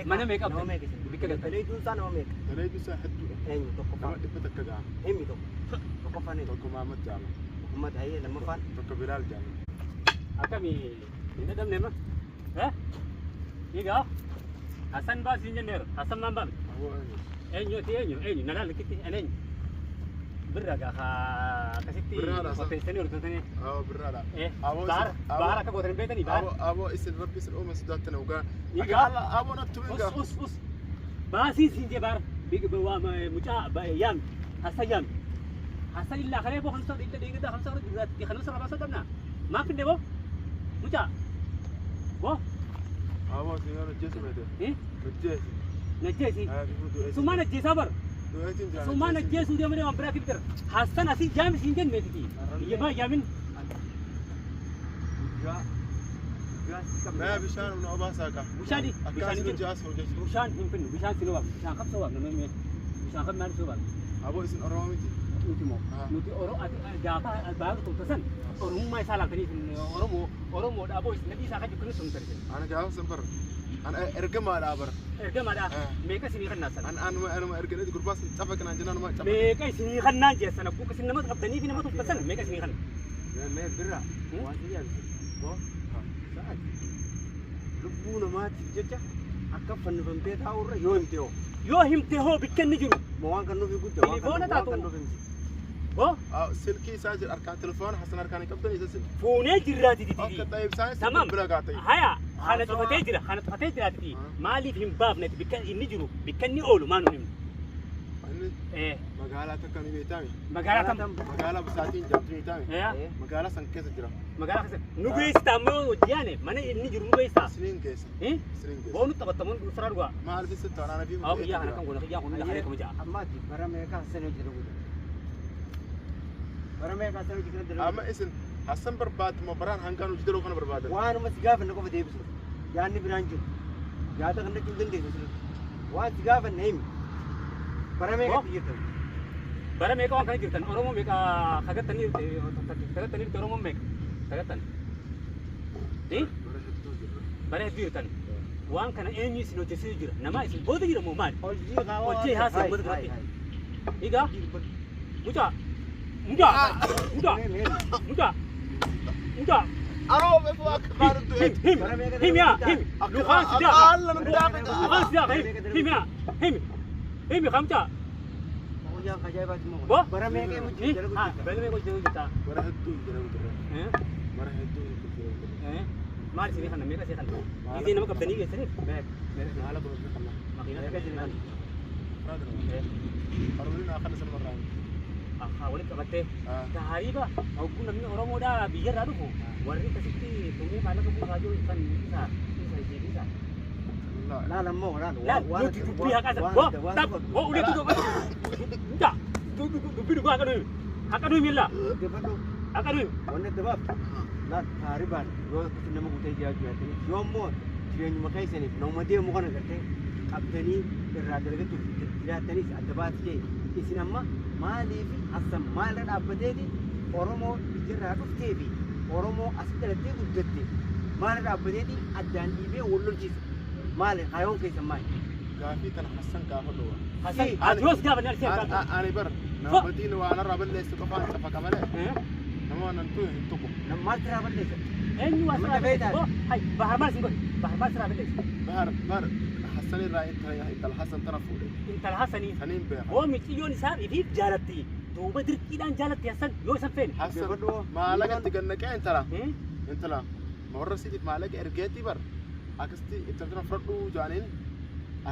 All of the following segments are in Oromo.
mana make up bikka Daleeduun isaa nama meeqa? Daleedu isaa hedduudha. Eenyu tokko Nama faan? dhibba takka ga'a. Eenyu tokko faan eenyu? Tokko Maamad Jaama. Ummata hayyee lammaffaan? Tokko Bilaal Jaama. akami ini dam nema iga Hasan ba sin jenner Hasan man ba Awoo enyu nala likiti enen biraga ha kasiti Biraadha, potensiyoni urtutani awoo birraadha. bar ka godren betani bar Awoo isin rabbi isin uuma sodaattan ugaa. Iga? Awoo nattu egaa. us basi sinje bar big ba mucha ba yam Hasan illa khale bo khamsa illa diga khamsa di khamsa rabasa tamna ma finde bo mucha bo Awoo singa najjeesu beete. Najjeesi. najesi Fifuutu eesi. suma najesa bar Du'eetiin jira. suma najesu dia mana ambra kitter Hasan asi jam sinjen metiki iya ba yamin Naa bishaan humna obaa saaqa. bushani Akkaas nu jaas hojjechi. bushan himpin bushan sinoba bushan kap soba nameme bushan kap man soba Awoo isin Oromoo miti. nuti mo nuti oro ati gafa albaru tuntasan orumma isala tani oromo da boys nabi sa ka jukun sun tarse Ana gaafa san bar. Ana ergamaadhaa bar. erga mada meka sini kan nasan Anuma erganeeti gurbaas cafa kanaan jennaan uma cafa. meka sini kan nan je sana ku kasin namat qabdani fi namat tuntasan meka sini kan Mee birra waan si yaadu. Boo sa'aati. Lubbuu namaatiif jecha akka fannifamtee taa'urra yoo himte hoo. yo himte ho bikkenni jiru Ma waan kan nuuf guddaa waan Telefoona kan taatu. nuuf himti. bo Silkii isaa jira harkaan telefoona Hasan harkaan hin qabdan isa silkii. fune jirati Akka titi ta'eef isaan tamam bira gaatay. haya kana tufatee jira titi maalif hin baafne bikka inni jiru bikkenni oolu maanu him Inni magaalaa takka ni beekame. magaalaa tam Magaalaa Bisaatiin jamtu ni beekame. ya Magaalaa san keessa jira. magaalaa kasa nu geessa ammoo wajjiyane mana inni jiru nu geessa Isiniin keessa. eh Isiniin keessa. boonu tapatamun sara duga Maal fi sitta waraana fi aw iya kana kan gona iya kun da hare kuma ja Ammaati bara meeqa Hasan hojii dalagu. Bara meeqa Hasan hojii kana dalagu. Amma isin Hasan barbaadu moo baraan hangaan hojii daluu kana barbaadan? Waanuma si gaafanne qofa deebisu. Yaadni biraan jiru. Yaada kan dhaquu dandeessu. Waan si gaafanne himi. Bara meeqa jirtan? bara meka wan kan jirtan oromo meka kagatani oromo meka kagatan eh bare jirtan wan kana enyi sino jesi jira nama isin bodu jira mo mal Hojii qaba. Hojii haasa bodu grati iga muja muja Aroo beeku akka baaratu him ya him luqan sida Allah nu daaqata. luqan sida him ya him khamta Hojii ajaa'ibaati moo. Bo? Bara meeqa hojii dalagu jirtan? bele meko jita Bara hedduu jira jira. eh Bara hedduu jira. maal sini kana meka sini kana izi nama kaptani ge sini Maala kun fi kanna. makina meka sini kana Haruun akan san maraan. wali qabate tahariba oggu namni oromo da biyarra dhufu warri kasitti tumuu maallaqa buusaajo kan isa Laala moo laala. la nuti dubbii haqasa bo tab bo uletu do nda dubbii dhugaa haqadu milla Gefadhu. haqadu Wanni dabaaf. Laal taaribaan yoo nama guutee jiraachuu yaadanii yoommoo jireenyuma keessaniif nama deemu kana gartee qabdanii irraa dalagatu jiraatanis adda baasee isin amma maaliif Hasan maalirra dhaabbateeti Oromoo biyyaarraa dhuftee fi Oromoo as dhalattee guddatte maalirra dhaabbateeti addaan dhiibee wal lolchiisa maali hayoon keessan maali? Gaafii kana Hasan gaafa dhuwa. hasan adios gaba nal sey Ani bar namadiin waan irraa balleessu qofaan cafa malee nama waan tu hin tuqu. Maal tiraa balleessa? enyu wasra beta bo hay bahar mal singo bahar mal sra bele Bar Hasan irraa inta Hasan tana fuudhe. intal hasani Saniin beeka. oo mitiyoon isaa ifiif jaalatti duuba dirqiidhaan jaalatti hasan yoo isan feene Hasan maalaqatti gannaqee intala warra siitiif maalaqa ergeetti bar akkasitti intaltana fudhadhuu jaaniin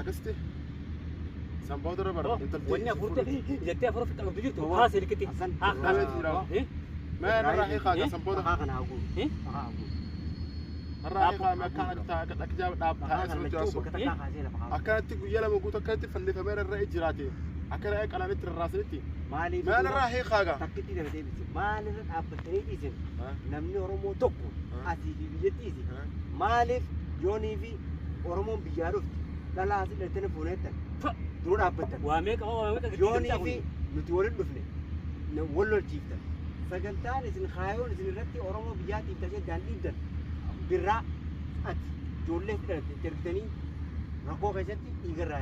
akkasitti sanboota irra bar wanni afurte jettee afur fi qalabdu jirtu haa selikiti ما راح يخاف سنبوده أنا أقول أنا أقول راح يخاف ما كان كجاب داب هاي سنجاسو أكانت تقول يلا موجود أكانت فندي فمر الرأي جراتي أكان أك أنا نتر الراسلتي ما راح يخاف تكتي ده بدي ما نرد أبتني إذن نمني أرمو توكو أسيدي بيجتيزي مالف يوني في أرمو بيجارف لا لا أسيد التلفونات دون أبتن وامك يوني في نتولد دفني نولد جيفتا سجنتان إذن خايون إذن رتي أرمو بيجاتي تجد دان إيدن برا أت جولة ترتني ركوع كذا يقرأ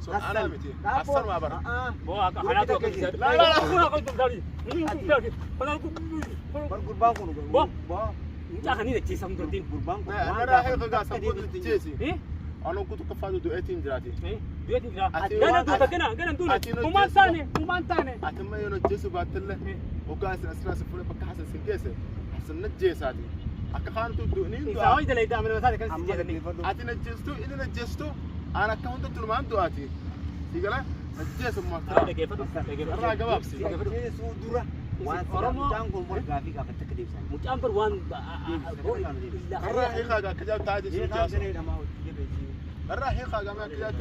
هذا أنا متي حسن ما برا بو حياته كذا لا لا لا أنا قلت داري أنا برقربان كونو بو أنت أخني ده جسم تردين برقربان أنا راح يخلق سبوت جيسي إيه أنا كنت كفادو دوئتين جراتي دويت كذا أنا دوتا كنا دوتا كمان ثاني أتما يوم جيسو باتله وقاس أسراس فلان بكحسن سنجيسه حسن نجيساتي أكخان تودونين إذا هاي ده اللي دام المسألة كان سجدني أتينا جيستو إذا نجيستو أنا كمان تطلع دواتي سيقلا نجيس ما هذا كيف الرا جواب سي ini sudura Oromo tanggung morgafi ka ketekdip san متأمر وان الرا حقيقة كجاب تاجي ini سو kan جاسو sene da mau jebe ji الرا حقيقة ما كجاب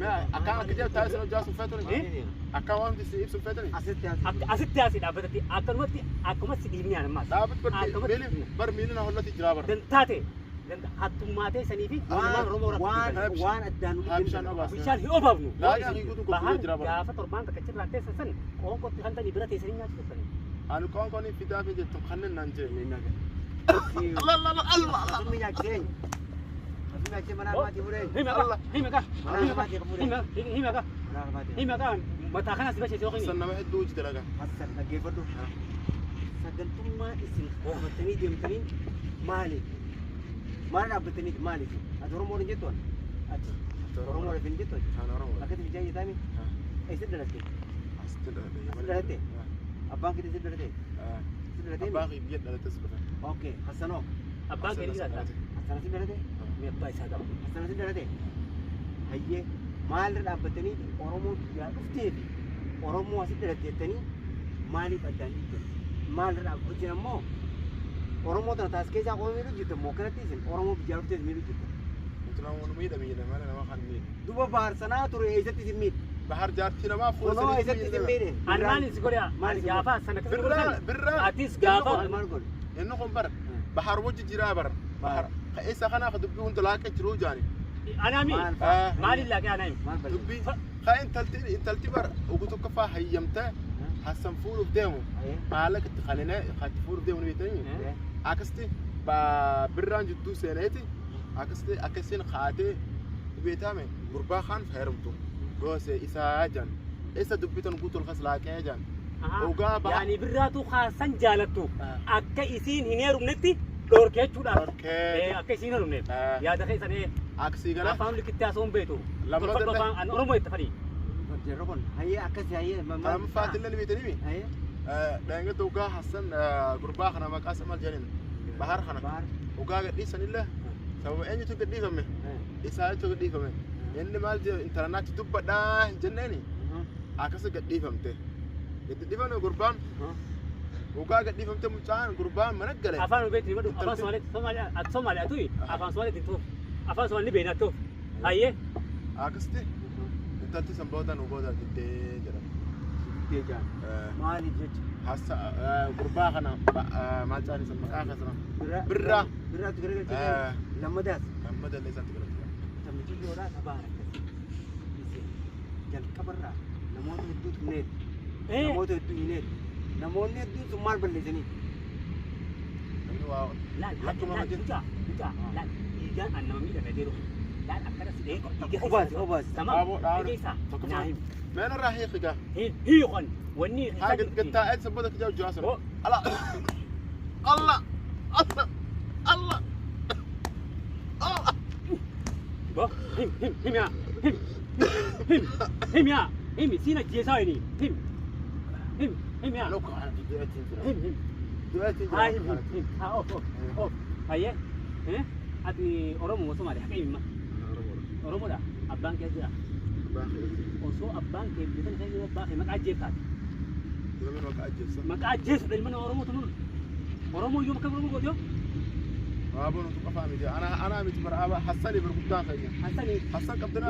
ما أكان كجاب تاجي سو جاسو فتوني أكان وام تسي إبسو فتوني aset ya أسيت يا سيد أبدتي أكمل سيدني أنا ما دابت بر ميلنا هلا تجرابر dan tate dan hatu mate sanifi wan adan هامشان أباس bishan hi obavnu لا يعني يقولوا bahan كل جرابر gafa torban ka kecil lante sasan ko ko tuhan tani berarti sering aja sasan أنا كون في دافع جت تخنن نانجي ni naga الله الله الله الله mi yak sen mi yak sen mana mati bure himaka himaka mana mati himaka mata kana sibashe sokini سنة واحد دوج تلاقى hasan ka gefadu sagantuma isin batani demtanin mali mana batani mali adoro mo njeton ati oromo re njeton أنا أروح akati bijay tami ay sidalate sidalate abang kita sidalate sidalate باقي بيد على تسبح oke hasano abang ini ada hasano sidalate me bai sada hasano sidalate hayye maal dhaabbatanii oromoo yaa dhufteefi oromoo asitti dhalatteettanii maaliif addaan dhiibdan maal dhaabbatiin ammoo oromoo tana taas keessaa qofa miidhu jirtu ammoo kanatti isin oromoo biyyaa dhuftees miidhu jirtu تناول ميدا ميدا ما أنا ما خان ميد duba baar sanaa ture eessatti isin miidhu بحر جارتنا ما فوز kunoo eessatti isin miidhe anman iskoria gafa sana برا برا atis gafa maal godhe إنهم بر بحر وجه جرابر بحر إيسا خنا خد بيهم تلاقي ترو جاني anami mali lagi anami maal bal دبي خاين تلتي بر وقلت كفا هيمته حسن فول بديمو مالك تخلينا خد فول بديمو نبيتني أكستي بران جدو سنتي أكستي خاتي بيتامي غربا خان فهرمتو بس إيسا جان إيسا دبيتن قلت الخس لاكي جان yani birratu khasan jalatu akka isin hinerum netti dorke chuda akka isin hinerum net ya da khaisane أكسي قلا afam likitta som beto لما lama bafan an oromo ittafari jarro kon hayye akkasi hayye كلام فاتن اللي بيتني hayye لأنه توقع حسن غربا خنا ما قاسم الجنين بحر خنا baar وقع قدي سن الله سو أني تقدي فمه إسحاق تقدي فمه إن مال إنترنت تبى ده جنني أكسي قدي فمته قدي فمه غربان وقع قدي فمته مجان غربان من الجلة afan beti madu afan somali atui afan somali tintu afan somali bena to aye أكستي أنت تسمبودا نوبودا قدي جرا dejan maali jech حس غربا خنا ما تاني سمع آخر birra birra tu gara lamadas لما ده ليس تقدر tamti yora sabara kasi jal kabarra namoota hedduutu net namoota hedduu net namoonni hedduun sun maal balleessanii la la ijan annami da nadero la akara side obaas sama isa nahim ما أنا راح يخجع hi qon wani هاي قلت أنت سبودك جاو جاسر الله الله الله الله الله bo him ya him ya him sina jesa ini him ya لو كان دلوقتي him دلوقتي hai him ha of aye ati oromo mo somali hakai ma oromo da abang ke jira oso abang ke bidan sai ne ba maka ajeta maka ajes dari mana oromo tunun oromo yum ka oromo godio أبو نطق فامي دي أنا متبر أبا حسني بركضان خير hasani حسن قبضنا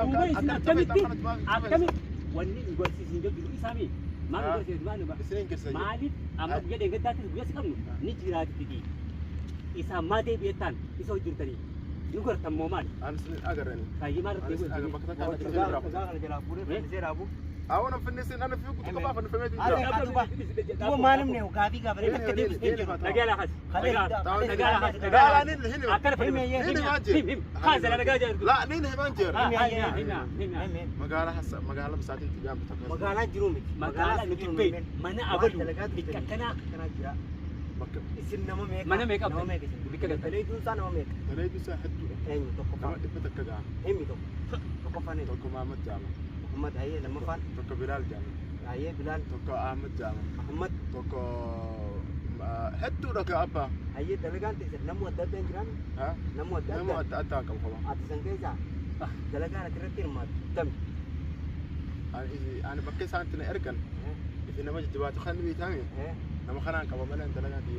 akami wani igor si sinjo bidu isami malu igor si manu ba سنين كسر mali amma gede gadati gua sikam ni jira tidi isa mate bietan iso jurtani yugor tammo mal أنا سنين أجرني kayi mar أنا سنين أجر بكتة Kalau jalan jala pura, saya rabu, أنا في الناس أنا في كنت كفاف أنا في ميت هو ما نمنه وقاعد يقابل لك كده بيستنجر نقال يا حاج لا نين هنا اعترف خازن انا قاعد لا نين هنا منجر هنا مقالة حس مقالة مساعدين تجام بتكلم مقالات جرومي مقالة نجيب ما انا أقول بكتنا اسم نما ميك ما أنا ميك أب نما ميك بكتنا تلي دون سان نما ميك تلاقي بس حدو ايوه توقف لما تبتك كذا ايمي توقف فاني توكو محمد جامع محمد هي لما فان توكو بلال جامع هي بلال توكو أحمد جامع محمد توكو حدو لك أبا هي دلقان تسر نمو الدد جرام ها نمو الدد نمو أتاك الخبر اتسنجيزا دلقان ترتير ما تم أنا بكي سانتنا إركن إذا نما جوات خلني بيتامي نما خلنا كبا ملأ دلقان دي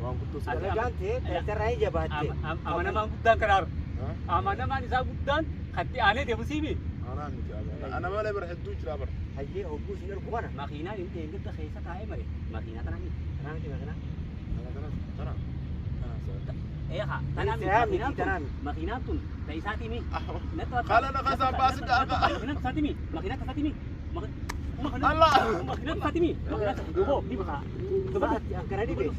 وان كنت دلقان تسر جبات أما ما قدام كرار أما ما نسا قدام خدي أنا دي مصيبي أنا ما لي برحدو جرابر هي هو بوس نر كوانا ما خينا انت خيسة تاعي مري ما خينا تنامي ترى ايه ها تنامي ما خينا تون تيساتي مي قال أنا خاصة باسك ما خينا تساتي مي ما خينا تساتي مي الله ما خينا تساتي مي ما خينا تساتي مي ما خينا تساتي مي